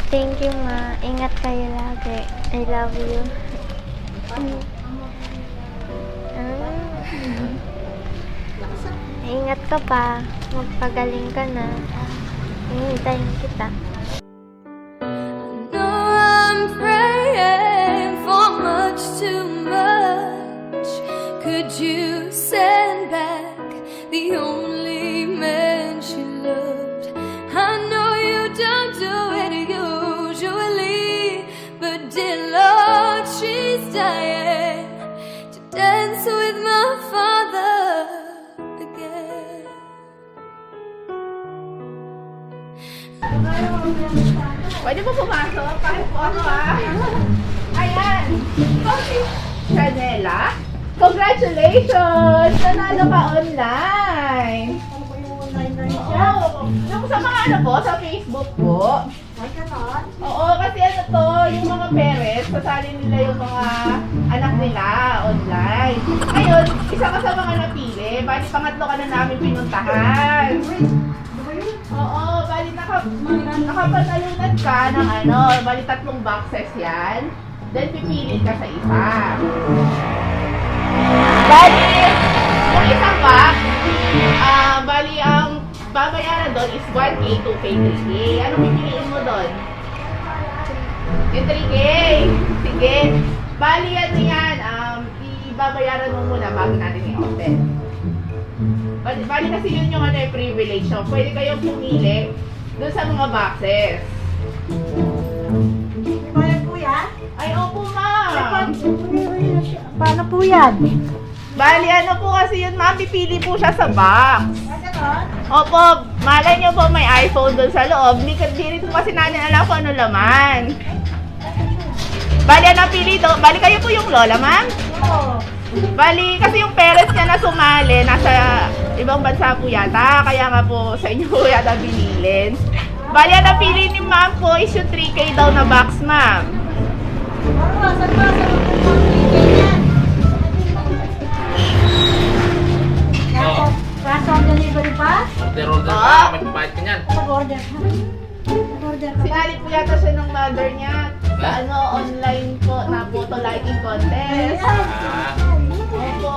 Thank you, ma. Ingat kayo lagi. I love you. Ingat ka pa. Magpagaling ka na. Hintayin kita. I'm praying for much too much. Could you send back the only man she loved? I know you don't do it usually, but dear Lord, she's dying to dance with my father again. Pwede mo pumasok? Kahit po ano Ayan. Chanela, congratulations! Nanalo ka online. Oo. Yung sa mga ano po, sa Facebook po. Oo, kasi ano to, yung mga parents, sasali nila yung mga anak nila online. Ngayon, isa ka sa mga napili, bali pangatlo ka na namin pinuntahan. Oo, bali nakapanalunan ka ng ano, bali 3 boxes yan. Then pipili ka sa isa. Bali, yung isang box, bali ang babayaran doon is 1K, 2K, 3K. Ano pipiliin mo doon? Yung 3K. Sige. Bali ano yan, ibabayaran mo muna bago natin i-open. Bali kasi yun yung ano, privilege nyo. Pwede kayong pumili doon sa mga boxes. Bayad po yan? Ay, opo ma'am. Paano po yan? Bali ano po kasi yun ma'am, pipili po siya sa box. Gano'n? Opo, malay nyo po may iPhone doon sa loob. Di rin po kasi natin alam kung ano laman. Bali ano pili do? Bali kayo po yung lola ma'am? Oo. Bali, kasi yung parents niya na sumali, nasa ibang bansa po yata, kaya nga po sa inyo po yata binilin. Bali, ang napili ni ma'am po is yung 3K daw na box, ma'am. Saan ba? Yan. Cash on delivery pa? Order Ah. ka, may pabayad ka niyan. Nag-order ka? Nag-order ka ba? Sinali po yata siya ng mother niya sa ano, online po na photo liking contest. Ah, Opo.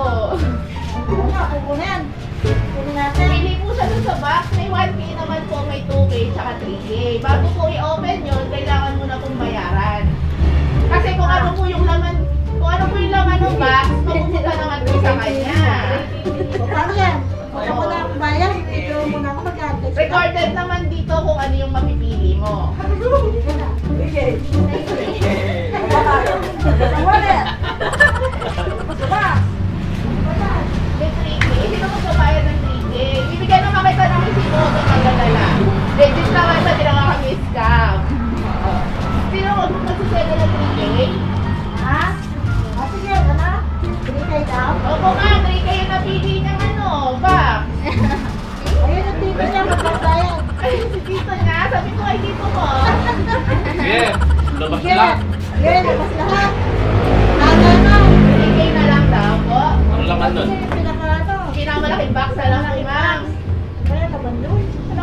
Ano, kukunin. Kukunin natin. Pili po siya dun sa box, may 1K naman po, may 2K, tsaka 3K. Bago po i-open yun, kailangan mo na pong bayaran. Kasi kung ano po yung laman ng box, mapupunta naman po sa kanya. Paano yan? Huwag mo na akong bayad. Ito muna ako mag-advise. Recorded naman dito kung ano yung mapipili mo. Sige. Wallet. Diba? May 3K, hindi ka magbabayad ng 3K. Bibigyan naman kita ng resibo kung magdadala. Legit naman sa ginawa kami scam. Sino magsusede ng 3K? Ha? Sige, ano? Binigay daw? Opo nga, 3K yung napili niyang ano, box. Ayun ang tito niya, magbabayad. Ay, si Tito niya, sabi ko ay Tito mo. sige, labas Sige. lang. Sige, labas lahat. Ano? 3K na lang daw po. Ano laman nun? Sige, pinaka-ano? Pinakamalaking box na lang ni ma'am. Kaya naman yun. Ano,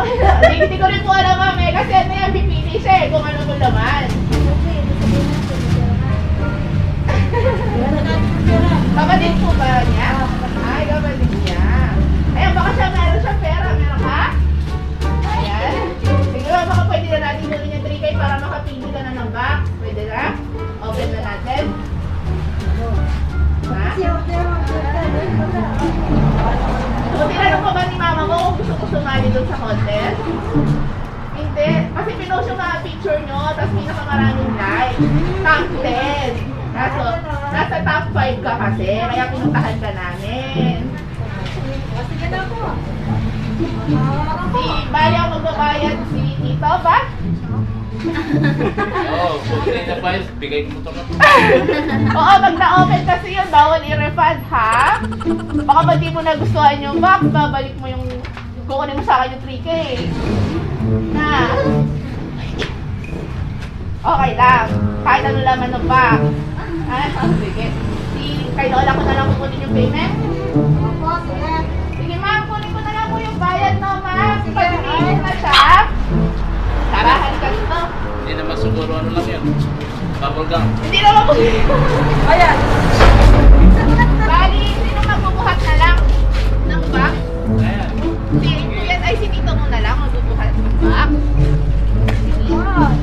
hindi ko rin po alam ma'am eh, kasi ano yan, pipili siya eh, kung ano mo laman. Okay, sabihin natin, wala natin yung pera. Kapatid po ba niya? Ay, kapatid niya. Ayan, baka siya meron siyang pera. Meron ka? Ayan. Sige ba, baka pwede na natin gawin yung 3K para makapili ka na ng box. Pwede na? Open na natin. Ha? Kasi order mo, So, tinanong ko ba ni mama mo kung gusto ko sumali doon sa contest? Hindi. Kasi pinost yung mga picture nyo, tapos pinakamaraming like. Top 10. Nasa top 5 ka kasi, kaya pinuntahan ka namin. sige na po. Si Bali ang magbabayad si Tito ba? Oo, kung hindi na bayad, bigay mo ito na. Oo, pag na-open kasi yun, bawal i-refund ha? Baka ba di mo nagustuhan yung box, babalik mo yung kukunin mo sa akin yung 3K. Na. Okay lang. Kahit ano laman ng box. Sige. Kay Lola ko na lang kukunin yung payment. Opo, sige. Sige ma'am, kunin ko na lang po yung bayad no ma'am. Sige, Pag-ibig na siya. Tarahan ka dito. Hindi naman siguro ano lang yan. Bubble gum. Hindi naman po. Ayan. Bali, sino magbubuhat na lang ng box? Ayan. Si Kuya ay si Tito mo na lang magbubuhat ng box. Wow.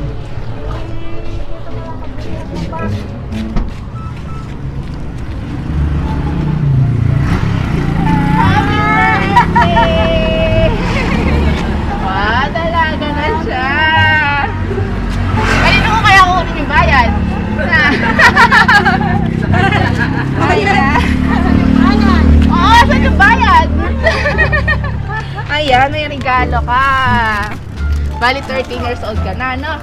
Happy birthday! Wow, dalaga na siya. Kanino ko kaya kukunin yung bayad? Ayan. Oo, saan yung bayad? Ayan, may regalo ka. Bali, 13 years old ka na, no?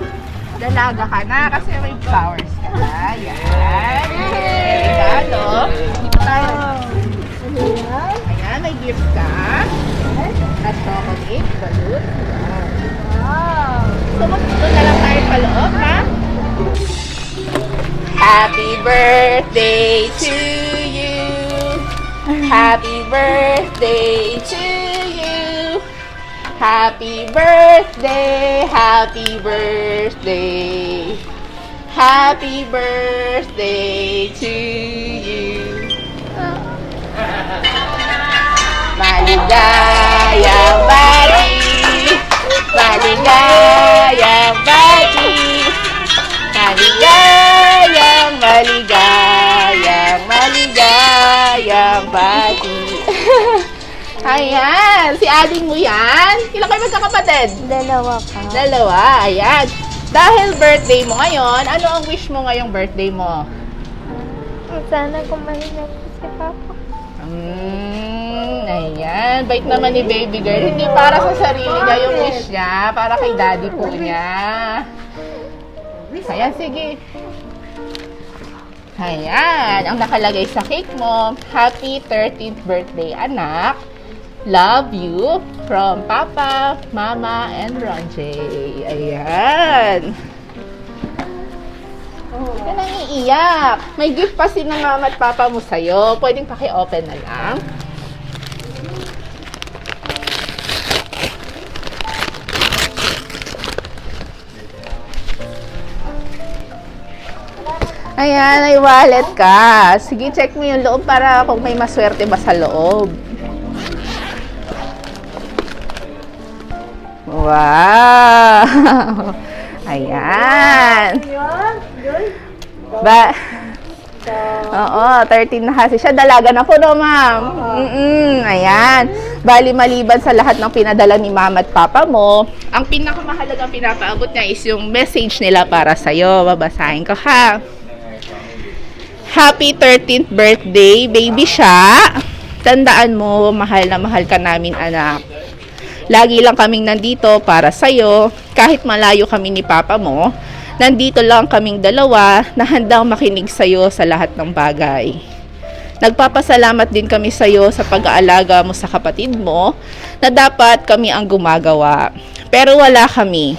Dalaga ka na kasi may flowers ka na. Ayan. May regalo. Ayan, may gift ka. At chocolate, balloon. Wow. So, magputo na lang tayo sa loob, ha? Happy birthday to you. Happy birthday to you. Happy birthday, happy birthday. Happy birthday to you. Maligayang bati. Maligayang bati. Maligayang, maligayang, maligayang bati. Ayan, si ading mo yan. Ilan kayo magkakapatid? Dalawa pa. Dalawa, ayan. Dahil birthday mo ngayon, ano ang wish mo ngayong birthday mo? Sana kumain na po si Papa. Ayan. Bait naman ni baby girl. Hindi para sa sarili niya yung wish niya. Para kay daddy po niya. Ayan, sige. Ayan. Ang nakalagay sa cake mo, Happy 13th birthday, anak. Love you from Papa, Mama, and Ronjay. Ayan. Huwag ka nang iiyak. May gift pa si ng Mama at Papa mo sa'yo. Pwedeng paki-open na lang. Ayan, may wallet ka. Sige, check mo yung loob para kung may maswerte ba sa loob. Wow! Ayan. Ba? Oo, 13 na kasi siya. Dalaga na po, no, ma'am? Ayan. Bali, maliban sa lahat ng pinadala ni mama at papa mo, ang pinakamahalagang pinapaabot niya is yung message nila para sa'yo. Babasahin ko, ha? Happy 13th birthday, baby siya. Tandaan mo, mahal na mahal ka namin, anak. Lagi lang kaming nandito para sa'yo. Kahit malayo kami ni papa mo, nandito lang kaming dalawa na handang makinig sa'yo sa lahat ng bagay. Nagpapasalamat din kami sa'yo sa pag-aalaga mo sa kapatid mo na dapat kami ang gumagawa. Pero wala kami.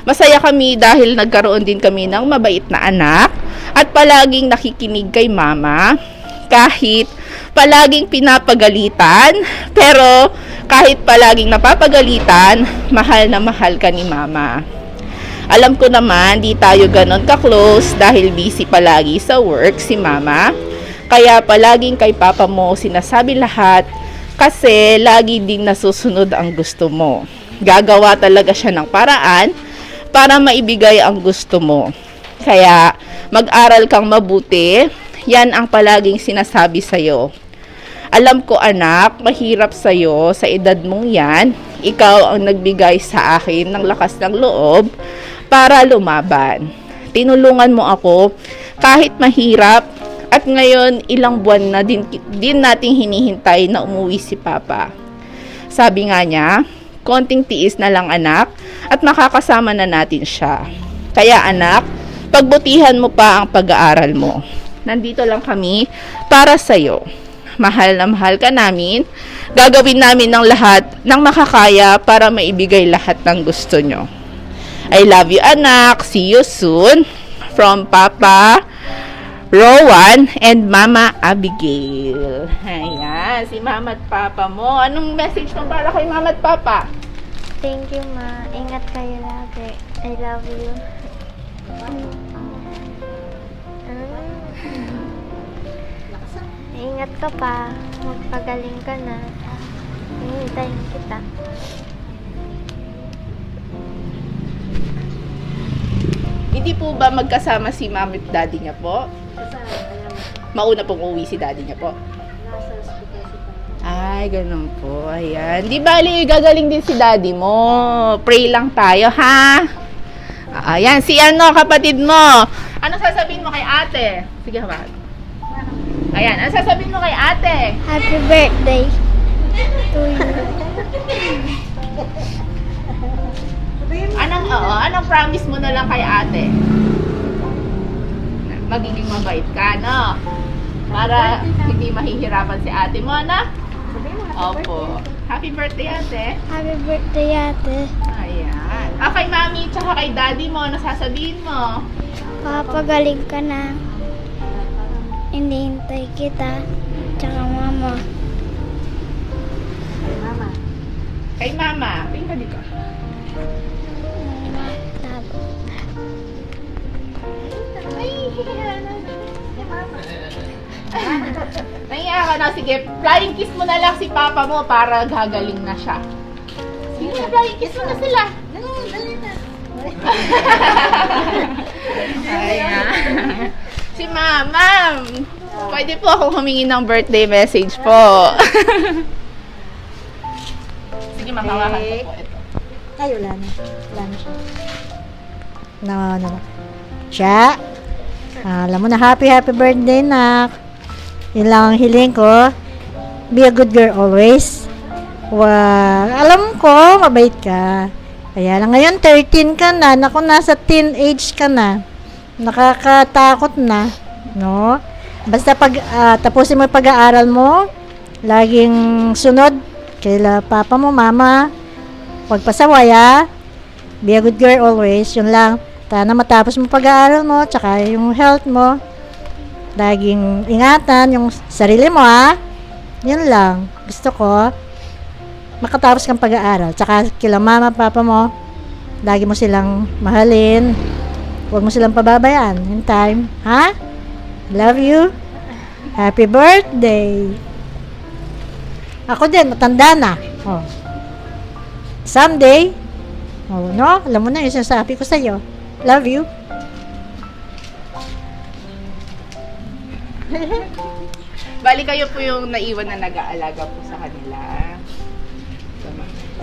Masaya kami dahil nagkaroon din kami ng mabait na anak at palaging nakikinig kay mama. Kahit palaging pinapagalitan, pero kahit palaging napapagalitan, mahal na mahal ka ni mama. Alam ko naman, di tayo ganon ka-close dahil busy palagi sa work si mama. Kaya palaging kay papa mo sinasabi lahat kasi lagi din nasusunod ang gusto mo. Gagawa talaga siya ng paraan para maibigay ang gusto mo. Kaya mag-aral kang mabuti. Yan ang palaging sinasabi sa'yo. Alam ko, anak, mahirap sa'yo sa edad mong yan. Ikaw ang nagbigay sa akin ng lakas ng loob para lumaban. Tinulungan mo ako kahit mahirap at ngayon ilang buwan na din nating hinihintay na umuwi si Papa. Sabi nga niya, konting tiis na lang, anak, at makakasama na natin siya. Kaya, anak, pagbutihan mo pa ang pag-aaral mo. Nandito lang kami para sa'yo. Mahal na mahal ka namin. Gagawin namin ng lahat ng makakaya para maibigay lahat ng gusto nyo. I love you, anak. See you soon. From Papa Rowan and Mama Abigail. Ayan, si Mama at Papa mo. Anong message mo para kay Mama at Papa? Thank you, Ma. Ingat kayo lagi. I love you. Ingat ka pa. Magpagaling ka na. Hihintayin kita. Hindi po ba magkasama si mami at daddy niya po? Mauna pong uwi si daddy niya po. Ay, ganun po. Ayan. Di bali, gagaling din si daddy mo. Pray lang tayo, ha? Ayan, si ano, kapatid mo. Ano sasabihin mo kay ate? Sige, hawakan. Ayan, ano sasabihin mo kay ate? Happy birthday to you. Anong promise mo na lang kay ate? Magiging mabait ka, no? Para hindi mahihirapan si ate mo, ano? Opo. Happy birthday, ate. Happy birthday, ate. Ayan. Kay mami, tsaka kay daddy mo, ano sasabihin mo? Papagaling ka na. Hinihintay kita. Tsaka mama. Kay mama. Tingin ka dito. Naiya ka na. Sige, flying kiss mo na lang si papa mo para gagaling na siya. Sige, flying kiss mo na sila. Ayan. Si mama. Pwede po akong humingi ng birthday message po. Sige, makawakan ko po ito. Ay, wala na. Wala na siya. No. Siya, alam mo na, happy birthday, nak. Yun lang ang hiling ko. Be a good girl always. Alam ko, mabait ka. Kaya lang ngayon, 13 ka na. Naku, nasa teenage ka na. Nakakatakot na. No? Basta tapusin mo yung pag-aaral mo, laging sunod kaila papa mo, mama. Huwag pasaway, ha? Be a good girl always. Yun lang. Sana matapos mo pag-aaral mo, tsaka yung health mo. Laging ingatan yung sarili mo, ha? Yun lang. Gusto ko, makatapos kang pag-aaral. Tsaka kila mama, papa mo, lagi mo silang mahalin. Huwag mo silang pababayaan. In time, ha? Love you. Happy birthday. Ako din, matanda na. Oh. Someday, no? Alam mo na yung sinasabi ko sa'yo. Love you. Bali kayo po yung naiwan na nag-aalaga po sa kanila.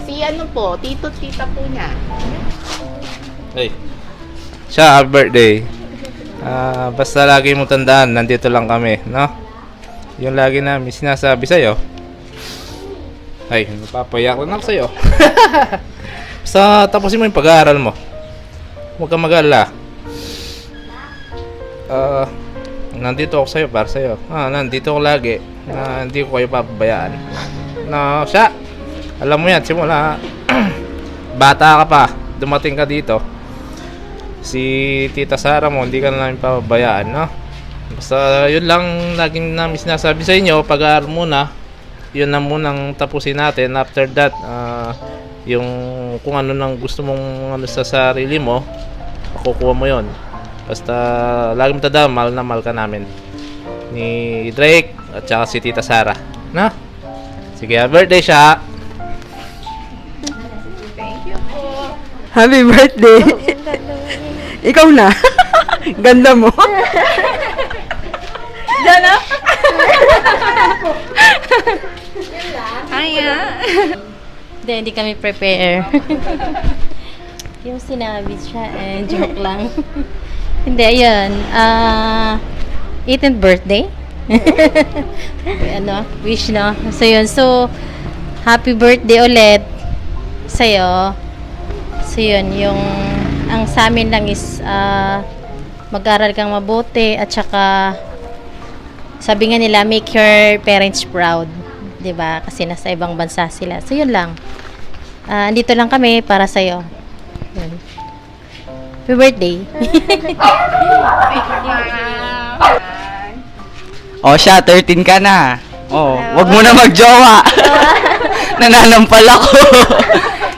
Si ano po, tito-tita po niya. Hey. Siya, happy birthday. Basta lagi mo tandaan, nandito lang kami, no? Yung lagi namin sinasabi sa'yo. Ay, napapayak lang ako sa'yo. Basta tapusin mo yung pag-aaral mo. Huwag kang mag-alala. Nandito ako sa'yo, para sa'yo. Nandito ako lagi. Hindi ko kayo papabayaan. No, siya. Alam mo yan, simula bata ka pa, dumating ka dito. Si Tita Sara mo, hindi ka na namin papabayaan, no? Basta yun lang laging namin sinasabi sa inyo, pag-aaral muna. Yun na munang tapusin natin. After that, yung kung ano nang gusto mong ano sa sarili mo, makukuha mo yon. Basta lagi mo tandaan, mahal na mahal ka namin ni Drake at saka si Tita Sara, no? Sige, birthday siya. Thank you po. Happy birthday. Ikaw na. Ganda mo. Diyan na? Hiya. Hindi kami prepare. Yung sinabi siya, joke lang. Hindi, ayun. 18th birthday. Wish, no? So, yun. So, happy birthday ulit sa'yo. So, yun. Yung, ang sa amin lang is, mag-aral kang mabuti at saka, sabi nga nila, make your parents proud. 'Di ba? Kasi nasa ibang bansa sila. So, yun lang. Andito lang kami para sa'yo. Yun. Happy birthday. O siya, 13 ka na. Wag mo na magjowa. Nananampal ako.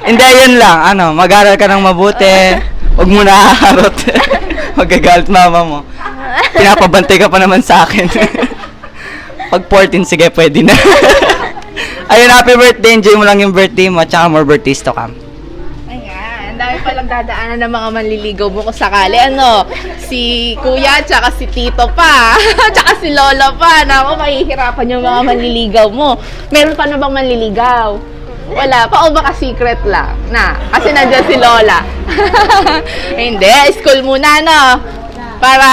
Hindi, yun lang. Mag-aral ka ng mabuti. Wag mo na haharot. Magagalit mama mo. Pinapabantay ka pa naman sa akin. Pag 14, sige, pwede na. Ayun, happy birthday. Enjoy mo lang yung birthday mo. Tsaka more birthdays to come. Ayan, ang dami palang dadaanan ng mga manliligaw mo kung sakali. Ano, si kuya, tsaka si tito pa. Tsaka si lola pa. Naku, mahihirapan yung mga manliligaw mo. Meron pa na bang manliligaw? Wala pa, o baka secret lang na. Kasi nandiyan si lola. Hindi, school muna, no? Para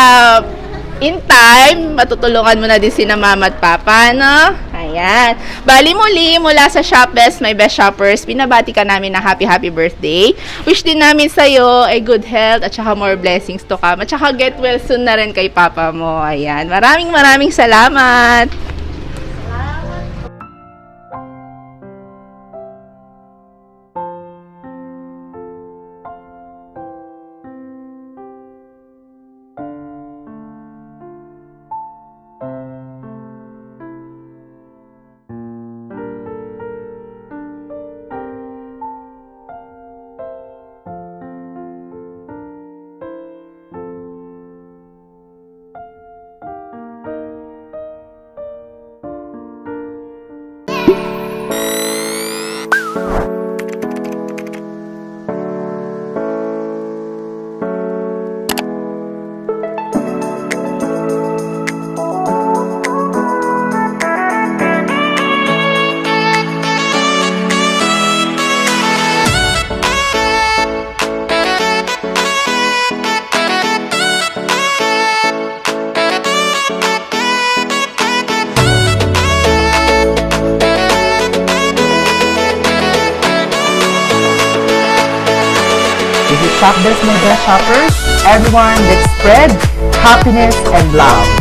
in time, matutulungan mo na din sina mama at papa, no? Ayan. Bali muli, mula sa Shop Best, my best shoppers, binabati ka namin na happy birthday. Wish din namin sa'yo ay good health at saka more blessings to come. At saka get well soon na rin kay papa mo. Ayan. Maraming salamat. This is Shop Best, my best shoppers. Everyone, let's spread happiness and love.